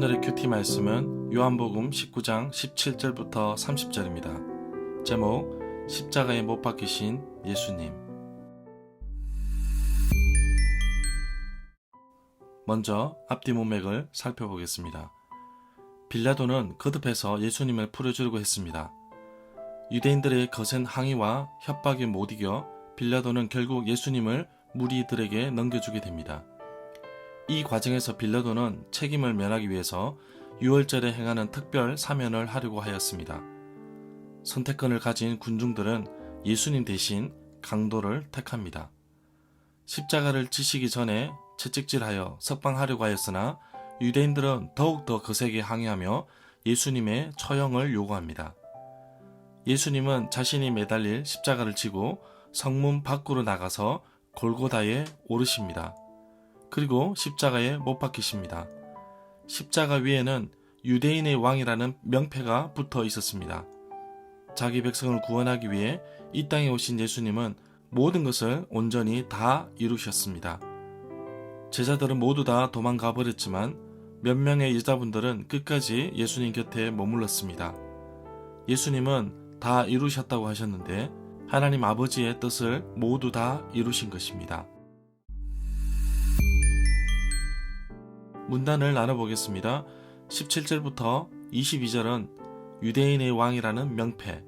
오늘의 큐티 말씀은 요한복음 19장 17절부터 30절입니다. 제목 십자가에 못 박히신 예수님. 먼저 앞뒤 문맥을 살펴보겠습니다. 빌라도는 거듭해서 예수님을 풀어주려고 했습니다. 유대인들의 거센 항의와 협박에 못 이겨 빌라도는 결국 예수님을 무리들에게 넘겨주게 됩니다. 이 과정에서 빌라도는 책임을 면하기 위해서 유월절에 행하는 특별 사면을 하려고 하였습니다. 선택권을 가진 군중들은 예수님 대신 강도를 택합니다. 십자가를 지시기 전에 채찍질하여 석방하려고 하였으나 유대인들은 더욱더 거세게 항의하며 예수님의 처형을 요구합니다. 예수님은 자신이 매달릴 십자가를 지고 성문 밖으로 나가서 골고다에 오르십니다. 그리고 십자가에 못 박히십니다. 십자가 위에는 유대인의 왕이라는 명패가 붙어 있었습니다. 자기 백성을 구원하기 위해 이 땅에 오신 예수님은 모든 것을 온전히 다 이루셨습니다. 제자들은 모두 다 도망가 버렸지만 몇 명의 여자분들은 끝까지 예수님 곁에 머물렀습니다. 예수님은 다 이루셨다고 하셨는데 하나님 아버지의 뜻을 모두 다 이루신 것입니다. 문단을 나눠보겠습니다. 17절부터 22절은 유대인의 왕이라는 명패,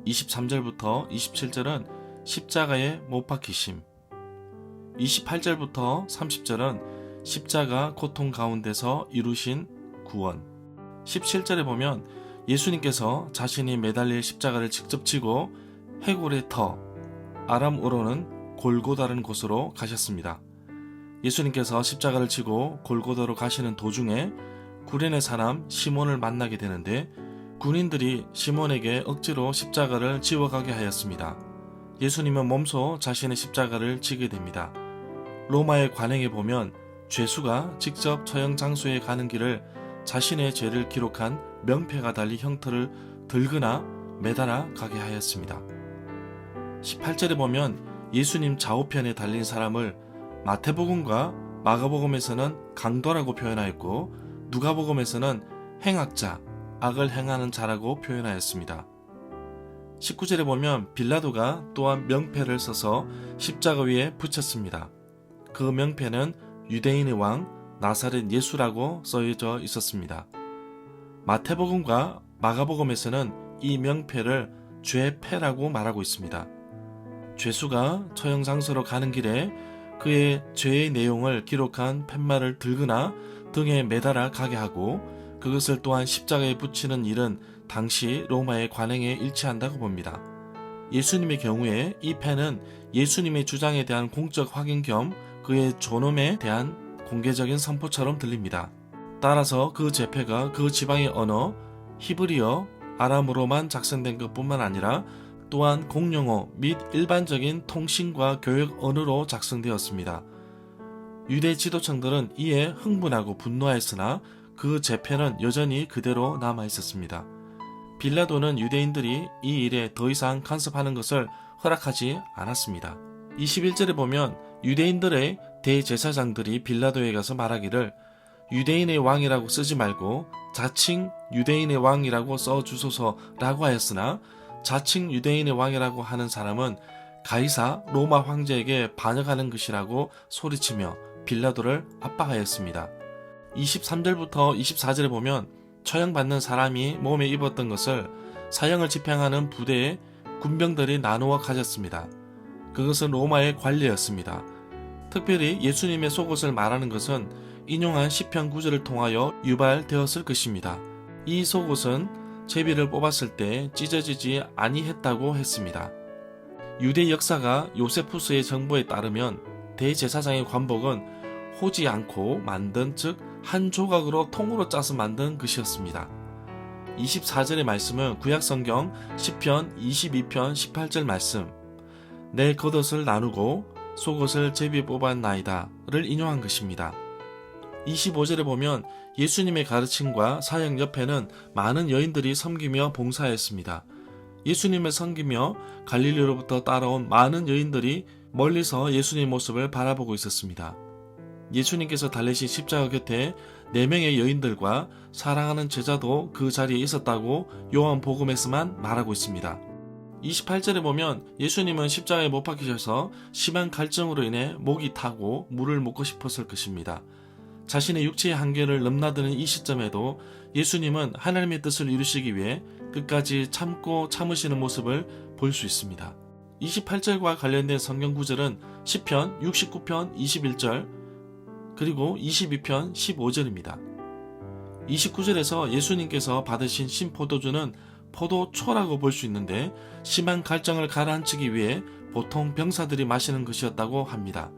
23절부터 27절은 십자가에 못 박히심, 28절부터 30절은 십자가 고통 가운데서 이루신 구원, 17절에 보면 예수님께서 자신이 매달릴 십자가를 직접 지고 해골의 터, 아람어로는 골고다라는 곳으로 가셨습니다. 예수님께서 십자가를 지고 골고다로 가시는 도중에 구레네 사람 시몬을 만나게 되는데 군인들이 시몬에게 억지로 십자가를 지워가게 하였습니다. 예수님은 몸소 자신의 십자가를 지게 됩니다. 로마의 관행에 보면 죄수가 직접 처형 장소에 가는 길을 자신의 죄를 기록한 명패가 달린 형터를 들거나 매달아 가게 하였습니다. 18절에 보면 예수님 좌우편에 달린 사람을 마태복음과 마가복음에서는 강도라고 표현하였고 누가복음에서는 행악자, 악을 행하는 자라고 표현하였습니다. 19절에 보면 빌라도가 또한 명패를 써서 십자가 위에 붙였습니다. 그 명패는 유대인의 왕 나사렛 예수라고 써져 있었습니다. 마태복음과 마가복음에서는 이 명패를 죄패라고 말하고 있습니다. 죄수가 처형 장소로 가는 길에 그의 죄의 내용을 기록한 팻말을 들거나 등에 매달아 가게 하고 그것을 또한 십자가에 붙이는 일은 당시 로마의 관행에 일치한다고 봅니다. 예수님의 경우에 이 펜은 예수님의 주장에 대한 공적 확인 겸 그의 존엄에 대한 공개적인 선포처럼 들립니다. 따라서 그 제패가 그 지방의 언어 히브리어, 아람어로만 작성된 것뿐만 아니라 또한 공용어 및 일반적인 통신과 교육 언어로 작성되었습니다. 유대 지도층들은 이에 흥분하고 분노하였으나 그 제패는 여전히 그대로 남아있었습니다. 빌라도는 유대인들이 이 일에 더 이상 간섭하는 것을 허락하지 않았습니다. 21절에 보면 유대인들의 대제사장들이 빌라도에 가서 말하기를 유대인의 왕이라고 쓰지 말고 자칭 유대인의 왕이라고 써주소서라고 하였으나 자칭 유대인의 왕이라고 하는 사람은 가이사 로마 황제에게 반역하는 것이라고 소리치며 빌라도를 압박하였습니다. 23절부터 24절에 보면 처형받는 사람이 몸에 입었던 것을 사형을 집행하는 부대의 군병들이 나누어 가졌습니다. 그것은 로마의 관례였습니다. 특별히 예수님의 속옷을 말하는 것은 인용한 시편 9절을 통하여 유발되었을 것입니다. 이 속옷은 제비를 뽑았을 때 찢어지지 아니했다고 했습니다. 유대 역사가 요세푸스의 정보에 따르면 대제사장의 관복은 호지 않고 만든 즉 한 조각으로 통으로 짜서 만든 것이었습니다. 24절의 말씀은 구약성경 시편 22편 18절 말씀 내 겉옷을 나누고 속옷을 제비 뽑았나이다를 인용한 것입니다. 25절에 보면 예수님의 가르침과 사형 옆에는 많은 여인들이 섬기며 봉사했습니다. 예수님을 섬기며 갈릴리로부터 따라온 많은 여인들이 멀리서 예수님의 모습을 바라보고 있었습니다. 예수님께서 달리신 십자가 곁에 4명의 여인들과 사랑하는 제자도 그 자리에 있었다고 요한복음에서만 말하고 있습니다. 28절에 보면 예수님은 십자가에 못 박히셔서 심한 갈증으로 인해 목이 타고 물을 먹고 싶었을 것입니다. 자신의 육체의 한계를 넘나드는 이 시점에도 예수님은 하나님의 뜻을 이루시기 위해 끝까지 참고 참으시는 모습을 볼 수 있습니다. 28절과 관련된 성경 구절은 시편 69편 21절 그리고 22편 15절입니다. 29절에서 예수님께서 받으신 신포도주는 포도초라고 볼 수 있는데 심한 갈증을 가라앉히기 위해 보통 병사들이 마시는 것이었다고 합니다.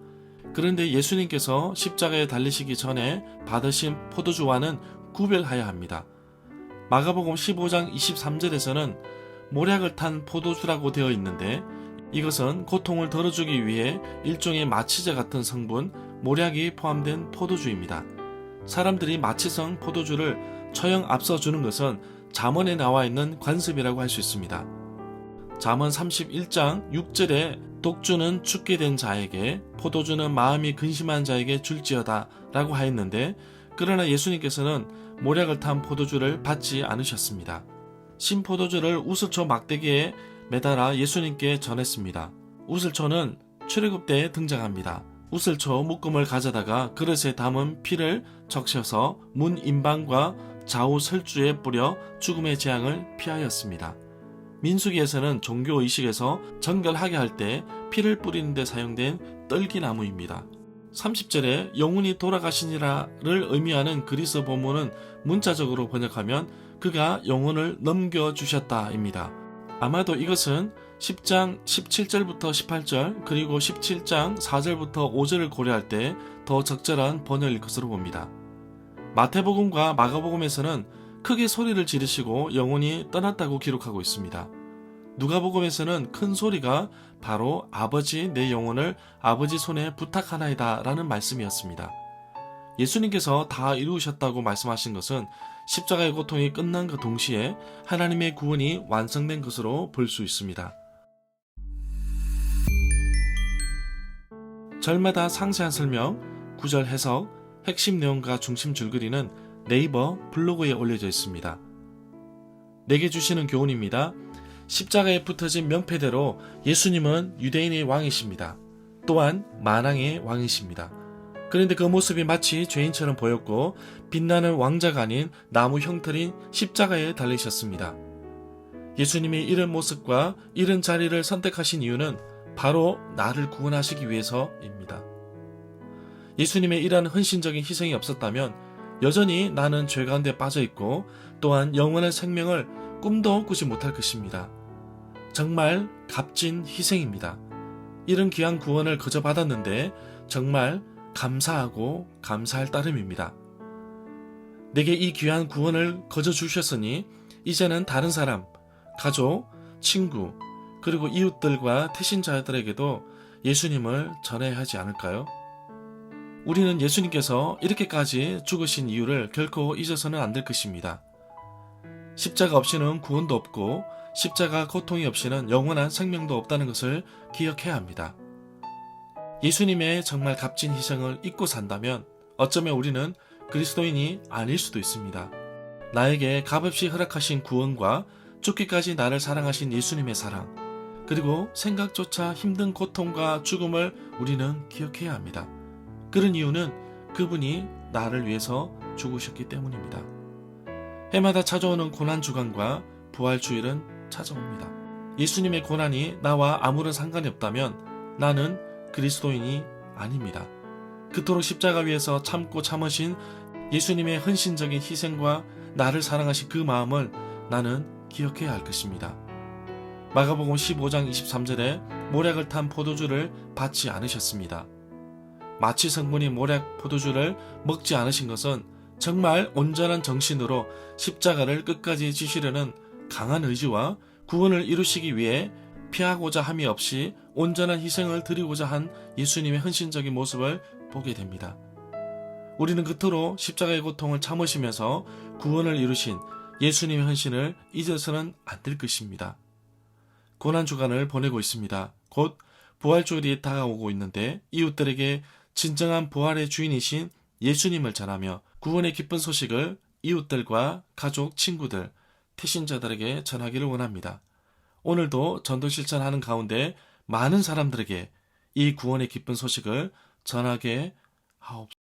그런데 예수님께서 십자가에 달리시기 전에 받으신 포도주와는 구별하여야 합니다. 마가복음 15장 23절에서는 모략을 탄 포도주라고 되어 있는데 이것은 고통을 덜어주기 위해 일종의 마취제 같은 성분, 모략이 포함된 포도주입니다. 사람들이 마취성 포도주를 처형 앞서주는 것은 잠언에 나와 있는 관습이라고 할 수 있습니다. 잠언 31장 6절에 독주는 죽게 된 자에게 포도주는 마음이 근심한 자에게 줄지어다 라고 하였는데 그러나 예수님께서는 모략을 탄 포도주를 받지 않으셨습니다. 신포도주를 우슬초 막대기에 매달아 예수님께 전했습니다. 우슬초는 출애굽 때에 등장합니다. 우슬초 묶음을 가져다가 그릇에 담은 피를 적셔서 문 인방과 좌우 설주에 뿌려 죽음의 재앙을 피하였습니다. 민수기에서는 종교의식에서 정결하게 할 때 피를 뿌리는 데 사용된 떨기나무입니다. 30절에 영혼이 돌아가시니라를 의미하는 그리스 본문은 문자적으로 번역하면 그가 영혼을 넘겨주셨다입니다. 아마도 이것은 10장 17절부터 18절 그리고 17장 4절부터 5절을 고려할 때 더 적절한 번역일 것으로 봅니다. 마태복음과 마가복음에서는 크게 소리를 지르시고 영혼이 떠났다고 기록하고 있습니다. 누가복음에서는 큰 소리가 바로 아버지 내 영혼을 아버지 손에 부탁하나이다 라는 말씀이었습니다. 예수님께서 다 이루셨다고 말씀하신 것은 십자가의 고통이 끝난 그 동시에 하나님의 구원이 완성된 것으로 볼 수 있습니다. 절마다 상세한 설명, 구절 해석, 핵심 내용과 중심 줄거리는 네이버 블로그에 올려져 있습니다. 내게 주시는 교훈입니다. 십자가에 붙어진 명패대로 예수님은 유대인의 왕이십니다. 또한 만왕의 왕이십니다. 그런데 그 모습이 마치 죄인처럼 보였고 빛나는 왕자가 아닌 나무 형틀인 십자가에 달리셨습니다. 예수님이 이런 모습과 이런 자리를 선택하신 이유는 바로 나를 구원하시기 위해서입니다. 예수님의 이러한 헌신적인 희생이 없었다면 여전히 나는 죄 가운데 빠져있고 또한 영원한 생명을 꿈도 꾸지 못할 것입니다. 정말 값진 희생입니다. 이런 귀한 구원을 거저 받았는데 정말 감사하고 감사할 따름입니다. 내게 이 귀한 구원을 거저 주셨으니 이제는 다른 사람, 가족, 친구, 그리고 이웃들과 태신자들에게도 예수님을 전해야 하지 않을까요? 우리는 예수님께서 이렇게까지 죽으신 이유를 결코 잊어서는 안 될 것입니다. 십자가 없이는 구원도 없고 십자가 고통이 없이는 영원한 생명도 없다는 것을 기억해야 합니다. 예수님의 정말 값진 희생을 잊고 산다면 어쩌면 우리는 그리스도인이 아닐 수도 있습니다. 나에게 값없이 허락하신 구원과 죽기까지 나를 사랑하신 예수님의 사랑, 그리고 생각조차 힘든 고통과 죽음을 우리는 기억해야 합니다. 그런 이유는 그분이 나를 위해서 죽으셨기 때문입니다. 해마다 찾아오는 고난주간과 부활주일은 찾아옵니다. 예수님의 고난이 나와 아무런 상관이 없다면 나는 그리스도인이 아닙니다. 그토록 십자가 위에서 참고 참으신 예수님의 헌신적인 희생과 나를 사랑하신 그 마음을 나는 기억해야 할 것입니다. 마가복음 15장 23절에 모략을 탄 포도주를 받지 않으셨습니다. 마취 성분이 모략 포도주를 먹지 않으신 것은 정말 온전한 정신으로 십자가를 끝까지 지시려는 강한 의지와 구원을 이루시기 위해 피하고자 함이 없이 온전한 희생을 드리고자 한 예수님의 헌신적인 모습을 보게 됩니다. 우리는 그토록 십자가의 고통을 참으시면서 구원을 이루신 예수님의 헌신을 잊어서는 안 될 것입니다. 고난주간을 보내고 있습니다. 곧 부활주일이 다가오고 있는데 이웃들에게 진정한 부활의 주인이신 예수님을 전하며 구원의 기쁜 소식을 이웃들과 가족, 친구들, 태신자들에게 전하기를 원합니다. 오늘도 전도 실천하는 가운데 많은 사람들에게 이 구원의 기쁜 소식을 전하게 하옵소서.